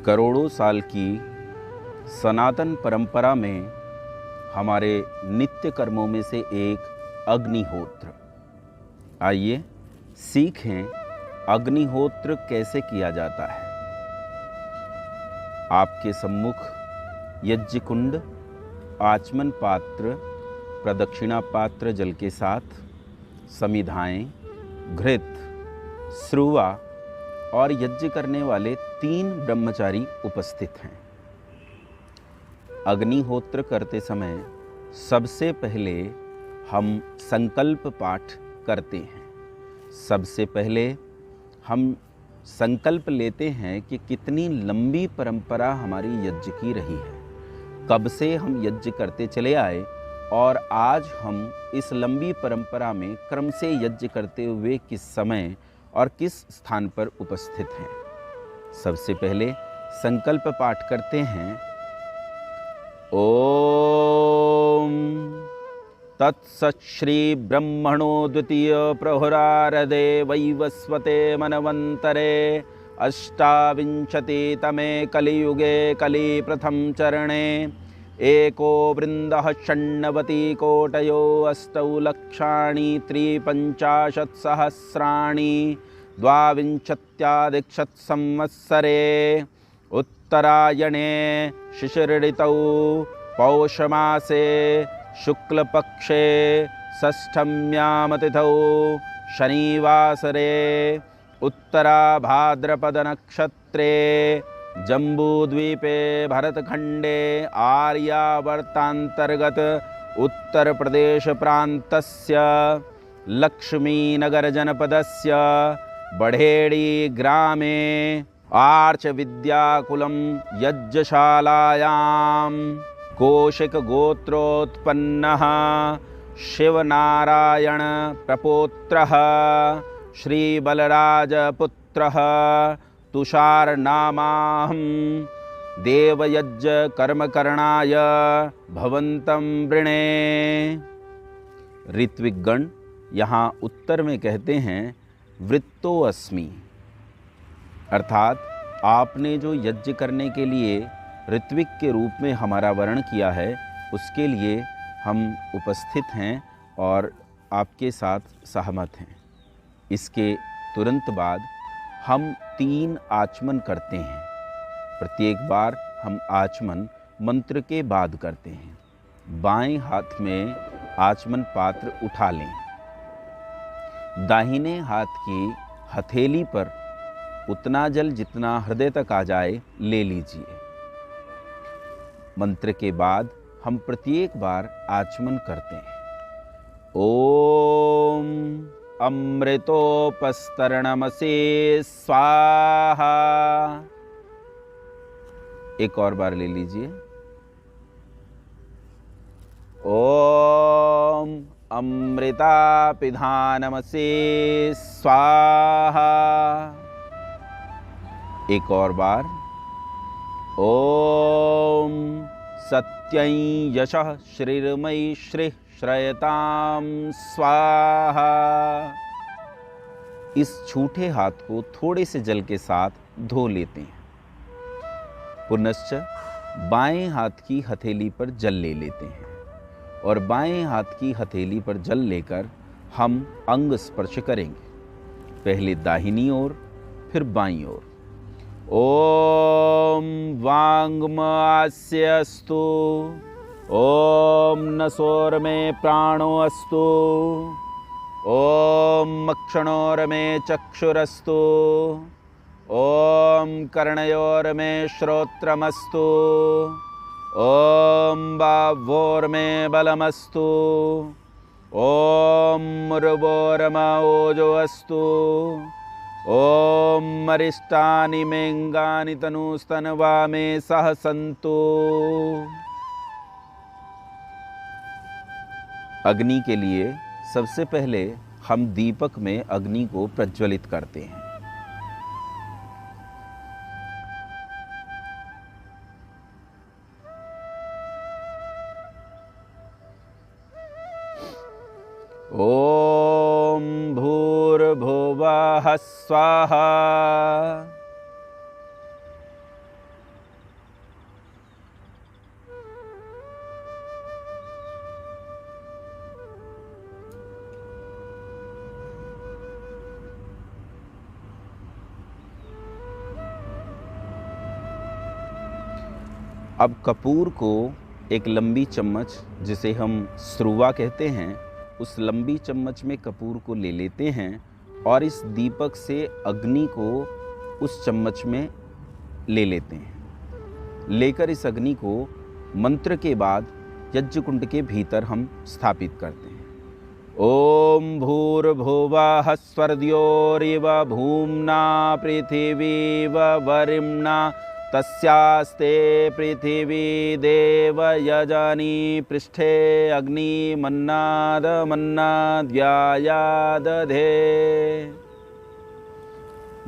करोड़ों साल की सनातन परंपरा में हमारे नित्य कर्मों में से एक अग्निहोत्र। आइए सीखें अग्निहोत्र कैसे किया जाता है। आपके सम्मुख यज्ञ कुंड, आचमन पात्र, प्रदक्षिणा पात्र जल के साथ समिधाएं, घृत, स्रुवा और यज्ञ करने वाले 3 ब्रह्मचारी उपस्थित हैं। अग्निहोत्र करते समय सबसे पहले हम संकल्प पाठ करते हैं। सबसे पहले हम संकल्प लेते हैं कि कितनी लंबी परंपरा हमारी यज्ञ की रही है, कब से हम यज्ञ करते चले आए और आज हम इस लंबी परंपरा में क्रम से यज्ञ करते हुए किस समय और किस स्थान पर उपस्थित हैं। सबसे पहले संकल्प पाठ करते हैं। ओम तत्सत् श्री ब्रह्मणो द्वितीय प्रहुरारदे वैवस्वते मनवंतरे अष्टाविंशतितमे कलियुगे कलि प्रथम चरणे एको वृन्दः षण्णवति कोटयो अष्टौ लक्षाणि त्रिपञ्चाशत्सहस्राणि द्वाविंशत्यादिक्षत् संवत्सरे उत्तरायणे शिशिरऋतौ पौषमासे शुक्लपक्षे षष्ठम्यामतिथौ शनिवासरे उत्तराभाद्रपदनक्षत्रे जम्बूद्वीपे भरतखण्डे आर्यावर्तान्तर्गत उत्तरप्रदेशप्रान्तस्य लक्ष्मीनगरजनपदस्य बढेड़ी ग्रामे आर्चविद्याकुलं यज्ञशालायां कौशिकगोत्रोत्पन्नः शिवनारायण प्रपौत्रः श्रीबलराजपुत्रः तुषारनामाहं देवयज्ञ कर्मकरणाय भवन्तं वृणे। ऋत्विकगण यहाँ उत्तर में कहते हैं वृत्तो अस्मि, अर्थात आपने जो यज्ञ करने के लिए ऋत्विक के रूप में हमारा वर्ण किया है उसके लिए हम उपस्थित हैं और आपके साथ सहमत हैं। इसके तुरंत बाद हम 3 आचमन करते हैं। प्रत्येक बार हम आचमन मंत्र के बाद करते हैं। बाएं हाथ में आचमन पात्र उठा लें। दाहिने हाथ की हथेली पर उतना जल जितना हृदय तक आ जाए ले लीजिए। मंत्र के बाद हम प्रत्येक बार आचमन करते हैं। ओम अमृतोपस्तरणमसे स्वाहा। एक और बार ले लीजिए। ओम अमृतापिधानमसे स्वाहा। एक और बार। ओम सत्यं यशः श्रीर्मयि श्रीः श्रयतां स्वाहा। इस छूटे हाथ को थोड़े से जल के साथ धो लेते हैं। पुनश्च बाएं हाथ की हथेली पर जल ले लेते हैं और बाएं हाथ की हथेली पर जल लेकर हम अंग स्पर्श करेंगे। पहले दाहिनी ओर, फिर बाईं ओर। ओम वाङ्मयस्यस्तु, ओम नसोर्मे प्राणो अस्तु, ओम मक्षणोर्मे चक्षुरस्तु, ओम कर्णयोर्मे श्रोत्रमस्तु, ओम बाह्वोर्मे बलमस्तु, ओम मुरुवोर्मे ओजो अस्तु, ओम मरिष्टानि मेंगानि तनुस्तनवा मे सह सन्तु। अग्नि के लिए सबसे पहले हम दीपक में अग्नि को प्रज्वलित करते हैं। ओम भूर्भुवः स्वाहा। अब कपूर को एक लंबी चम्मच, जिसे हम स्रुवा कहते हैं, उस लंबी चम्मच में कपूर को ले लेते हैं और इस दीपक से अग्नि को उस चम्मच में ले लेते हैं। लेकर इस अग्नि को मंत्र के बाद यज्ञ कुंड के भीतर हम स्थापित करते हैं। ओम भूर्भुवः स्वर्द्योरिव भूम्ना पृथिवीव वरिम्ना तस्यास्ते पृथिवी देव यजनी पृष्ठे अग्नि मन्नाद मन्नाद्यायादधे।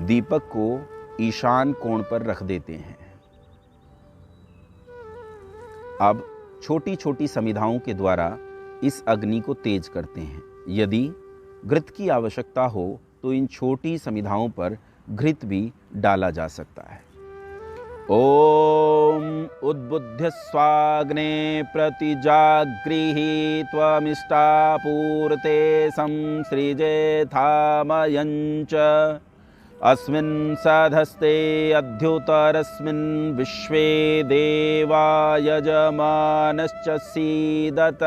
दीपक को ईशान कोण पर रख देते हैं। अब छोटी छोटी समिधाओं के द्वारा इस अग्नि को तेज करते हैं। यदि घृत की आवश्यकता हो तो इन छोटी समिधाओं पर घृत भी डाला जा सकता है। ओम उद्बुद्ध स्वाग्ने प्रतिजागृहि त्वमिष्टापूर्ते संसृजे थामयञ्च अस्मिन् सधस्ते अध्युतरस्मिन् विश्वे देवा यजमानश्च सीदत।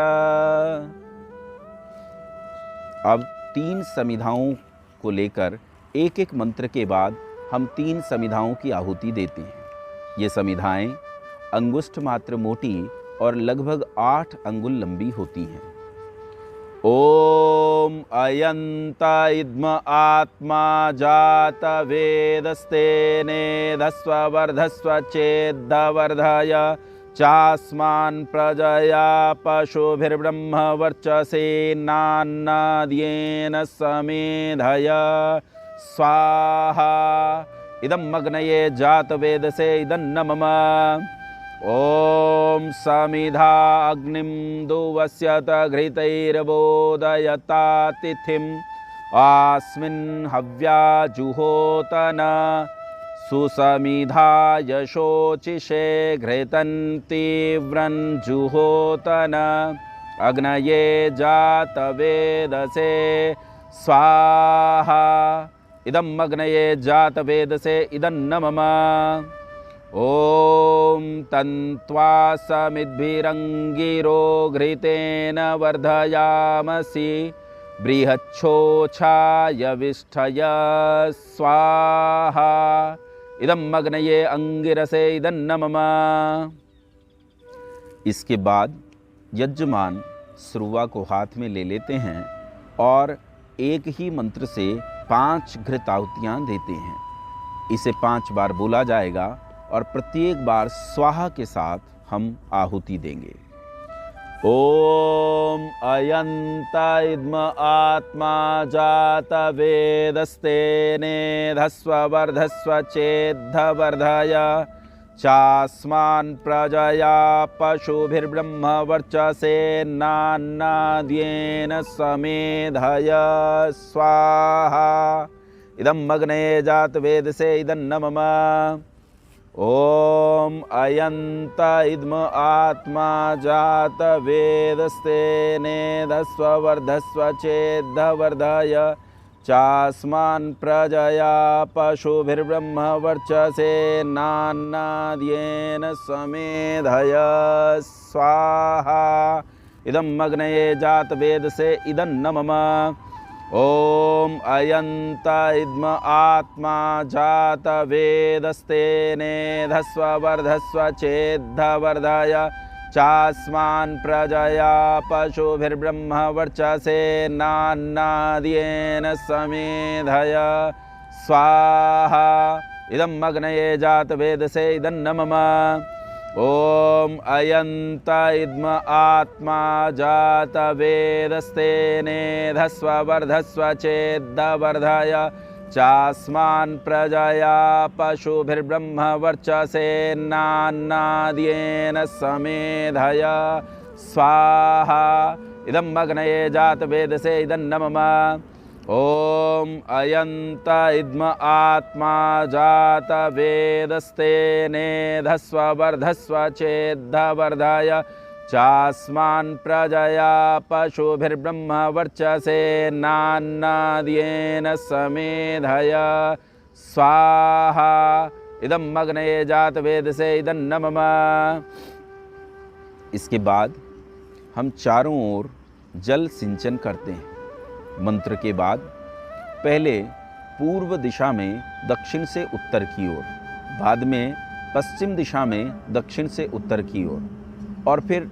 अब 3 समिधाओं को लेकर एक एक मंत्र के बाद हम 3 समिधाओं की आहुति देते हैं। ये समिधाएं अंगुष्ठ मात्र मोटी और लगभग 8 अंगुल लंबी होती हैं। ओम अयंत इद्म आत्मा जात वेदस्तेने धस्व वर्धस्व चेद्वर्धय चास्मान् प्रजया पशुभिर्ब्रह्म वर्चसेनान्नाद्येन समेधय स्वाहा। इदं अग्नये जात वेदसे इदन्न मम। ओम समिधा अग्निं दुवस्यत घृतैर्बोधयता तिथिम् आस्मिन् हव्या जुहोतन सुसमिधा यशोचिषे घृतं तीव्रं जुहोतन अग्नये जात वेदसे स्वाहा। इदं अग्नये जात वेदसे इदन्न मम। ओम तन्त्वा समिद्भिरङ्गिरो घृतेन वर्धयामसि बृहच्छोछाय विष्ठय स्वाहा। इदं अग्नये अंगिरसे इदन्न मम। इसके बाद यजमान स्रुवा को हाथ में ले लेते हैं और एक ही मंत्र से 5 घृत आहुतियाँ देते हैं। इसे 5 बार बोला जाएगा और प्रत्येक बार स्वाहा के साथ हम आहुति देंगे। ओम अयंत इद्म आत्मा जात वेदस्तेने धस्व वर्धस्व चेद्वर्धय चास्मान् प्रजया पशुभिर्ब्रह्म वर्चसेनान्नाद्येन समेधय स्वाहा। इदं अग्नये जात वेदसे इदन्न मम। ओम अयंत इद्म आत्मा जात वेदस्तेने धस्व वर्धस्व चेद्वर्धय चास्मान् प्रजया पशुभिर्ब्रह्म वर्चसेनान्नाद्येन समेधय स्वाहा। इदं अग्नये जात वेदसे इदन्न मम। ओम अयंत इद्म आत्मा जात वेदस्तेने धस्व वर्धस्व चेद्वर्धय चास्मान् प्रजया पशुभिर्ब्रह्म वर्चसेनान्नाद्येन समेधय स्वाहा। इदं अग्नये जात वेदसे इदन्न मम। ओम अयंत इद्म आत्मा जात वेदस्तेने धस्व वर्धस्व चेद्वर्धय चास्मान् प्रजया पशुभिर्ब्रह्म वर्चसेनान्नाद्येन समेधय स्वाहा। इदं अग्नये जात वेदसे इदन्न मम। ओम अयंत इद्म आत्मा जात वेदस्तेने धस्व वर्धस्व चेद्वर्धय चास्मान् प्रजया पशुभिर्ब्रह्म वर्चसेनान्नाद्येन समेधय स्वाहा। इदम अग्नये जात वेदसे इदन्न मम। इसके बाद हम चारों ओर जल सिंचन करते हैं। मंत्र के बाद पहले पूर्व दिशा में दक्षिण से उत्तर की ओर, बाद में पश्चिम दिशा में दक्षिण से उत्तर की ओर, और फिर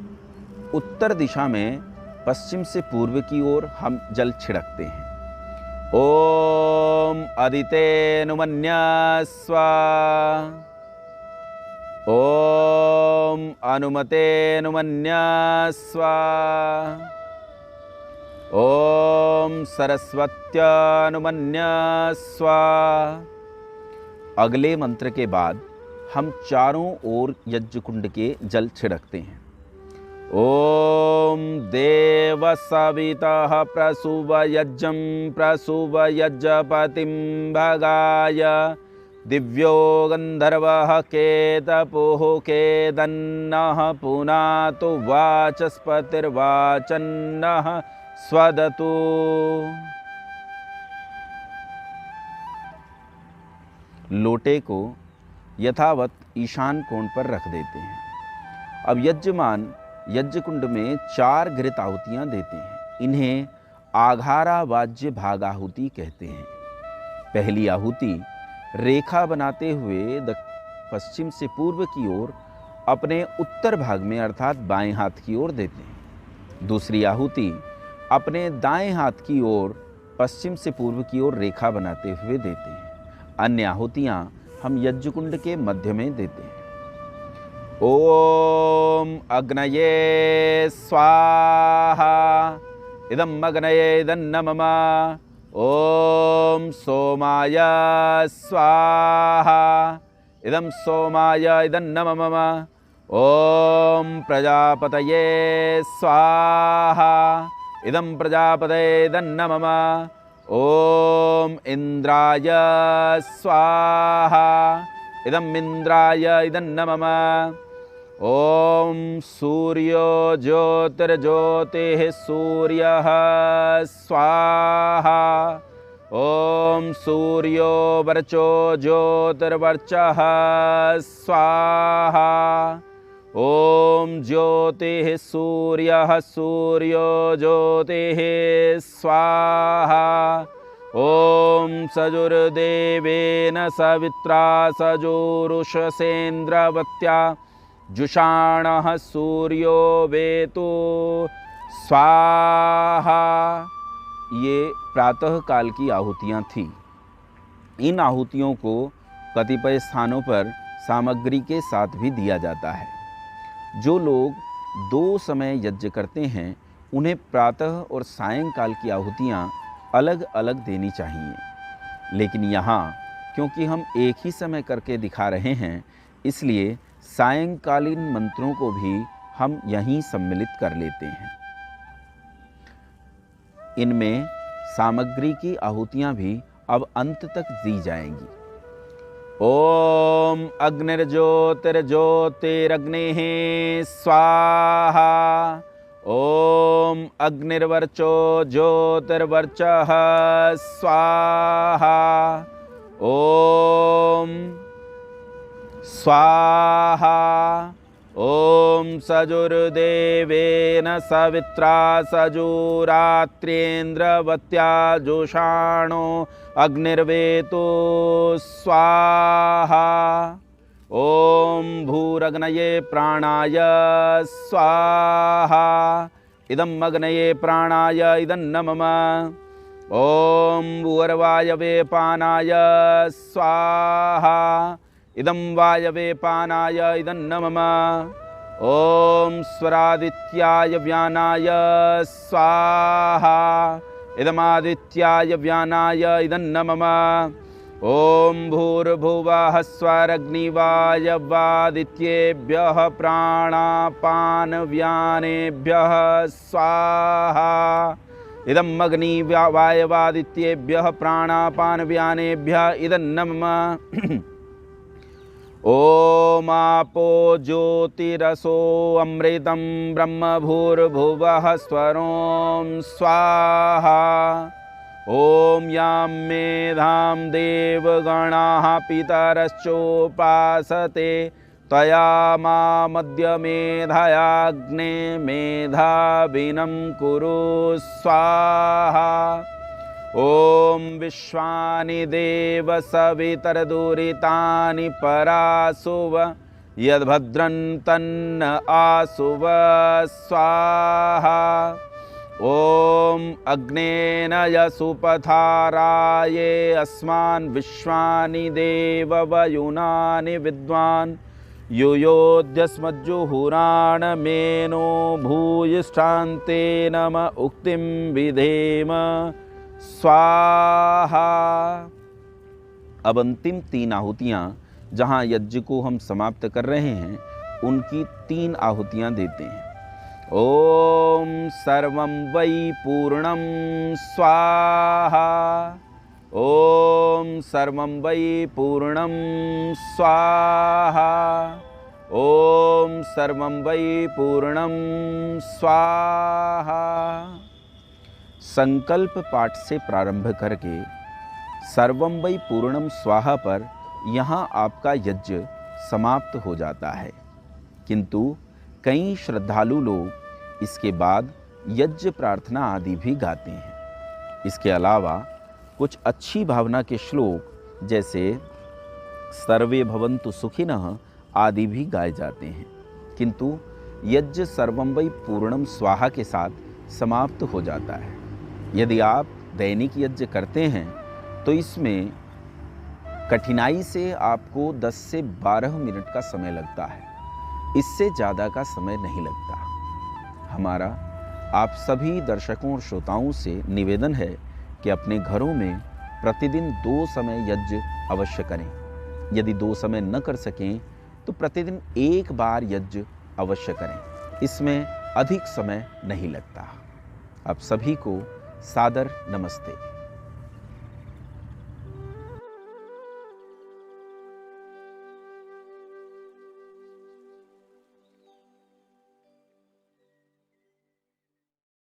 उत्तर दिशा में पश्चिम से पूर्व की ओर हम जल छिड़कते हैं। ओम अदितेनुमन्या स्वाहा, ओम अनुमतेनुमन्या स्वाहा, ओम सरस्वत्यानुमन्या स्वाहा। अगले मंत्र के बाद हम चारों ओर यज्ञ कुंड के जल छिड़कते हैं। ओम देव सवितः प्रसूव यज्ञं प्रसूव यज्ञपतिं भगाय, दिव्यो गंधर्वः केतपुः केदन्नः पुनातु वाचस्पतिर्वाचन्नः स्वदतु। लोटे को यथावत ईशान कोण पर रख देते हैं। अब यजमान यज्ञ कुंड में 4 घृत आहुतियाँ देते हैं। इन्हें आघारा वाज्य भागाहुति कहते हैं। पहली आहुति रेखा बनाते हुए पश्चिम से पूर्व की ओर अपने उत्तर भाग में अर्थात बाएं हाथ की ओर देते हैं। दूसरी आहुति अपने दाएं हाथ की ओर पश्चिम से पूर्व की ओर रेखा बनाते हुए देते हैं। अन्य आहुतियाँ हम यज्ञ कुंड के मध्य में देते हैं। ओम अग्नये स्वाहा, इदम अग्नये इदन्न मम। ओम सोमाय स्वाहा, इदम सोमाय इदन्न मम। ओम प्रजापतये स्वाहा, इदम प्रजापतये इदन्न मम। ओम इंद्राय स्वाहा, इदम इंद्राय इदन्न मम। ओम सूर्यो ज्योतिर्ज्योतिः सूर्यः स्वाहा। ओम सूर्यो वर्चो ज्योतिर्वर्चः स्वाहा। ओम ज्योतिः सूर्यः सूर्यो ज्योतिः स्वाहा। ओम सजुर्देवेन सवित्रा सजुरुषसेन्द्रवत्या जुषाणः सूर्यो वेतु स्वाहा। ये प्रातः काल की आहुतियाँ थीं। इन आहुतियों को कतिपय स्थानों पर सामग्री के साथ भी दिया जाता है। जो लोग 2 समय यज्ञ करते हैं उन्हें प्रातः और सायंकाल की आहुतियाँ अलग अलग देनी चाहिए। लेकिन यहाँ क्योंकि हम एक ही समय करके दिखा रहे हैं, इसलिए सायंकालीन मंत्रों को भी हम यहीं सम्मिलित कर लेते हैं। इनमें सामग्री की आहुतियाँ भी अब अंत तक दी जाएंगी। ओम अग्निर्ज्योतिर्ज्योतिरग्निः स्वाहा। ओम अग्निर्वर्चो ज्योतिर्वर्चः स्वाहा। ओम स्वाहा। ओम सजुर्देवेन सवित्रा सजुरात्रेन्द्रवत्या जुषाणो अग्निर्वेतो स्वाहा। ओम भूरग्नये प्राणाय स्वाहा। इदम अग्नये प्राणाय इदन्न मम। ओम भूर्वायवे पानाय स्वाहा। इदं वायवे पानाय इदन्न मम। ओम स्वरादित्याय व्यानाय स्वाहा। इदमादित्याय व्यानाय इदन्न मम। ओम भूर्भुवः स्वरग्निवायवादित्येभ्यः प्राणापानव्यानेभ्यः स्वाहा। इदम् अग्निवायवादित्येभ्यः प्राणापानव्यानेभ्यः इदन्न मम। ओम आपो ज्योतिरसो अमृतं ब्रह्म भूर्भुवः स्वरों स्वाहा। ॐ यां मेधां देवगणाः पितरश्चोपासते तया मामद्य मेधयाग्ने मेधाविनं कुरु स्वाहा। ॐ विश्वानि देव सवितरदुरितानि परासुव यद्भद्रं तन्न आसुव स्वाहा। ॐ अग्नेन यसुपथाराये अस्मान् विश्वानि देववयुनानि विद्वान् युयोध्यस्मज्जुहुराणमेनो भूयिष्ठान्ते नम उक्तिं विधेम स्वाहा। अब अंतिम 3 आहुतियाँ जहाँ यज्ञ को हम समाप्त कर रहे हैं उनकी 3 आहुतियाँ देते हैं। ओम सर्वं वै पूर्णं स्वाहा। ओम सर्वं वै पूर्णं स्वाहा। ओम सर्वं वै पूर्णं स्वाहा। संकल्प पाठ से प्रारंभ करके सर्वं वै पूर्णं स्वाहा पर यहाँ आपका यज्ञ समाप्त हो जाता है, किंतु कई श्रद्धालु लोग इसके बाद यज्ञ प्रार्थना आदि भी गाते हैं। इसके अलावा कुछ अच्छी भावना के श्लोक जैसे सर्वे भवन्तु सुखिनः आदि भी गाए जाते हैं, किंतु यज्ञ सर्वं वै पूर्णं स्वाहा के साथ समाप्त हो जाता है। यदि आप दैनिक यज्ञ करते हैं तो इसमें कठिनाई से आपको 10 से 12 मिनट का समय लगता है, इससे ज़्यादा का समय नहीं लगता। हमारा आप सभी दर्शकों और श्रोताओं से निवेदन है कि अपने घरों में प्रतिदिन 2 समय यज्ञ अवश्य करें। यदि 2 समय न कर सकें तो प्रतिदिन 1 बार यज्ञ अवश्य करें, इसमें अधिक समय नहीं लगता। आप सभी को सादर नमस्ते।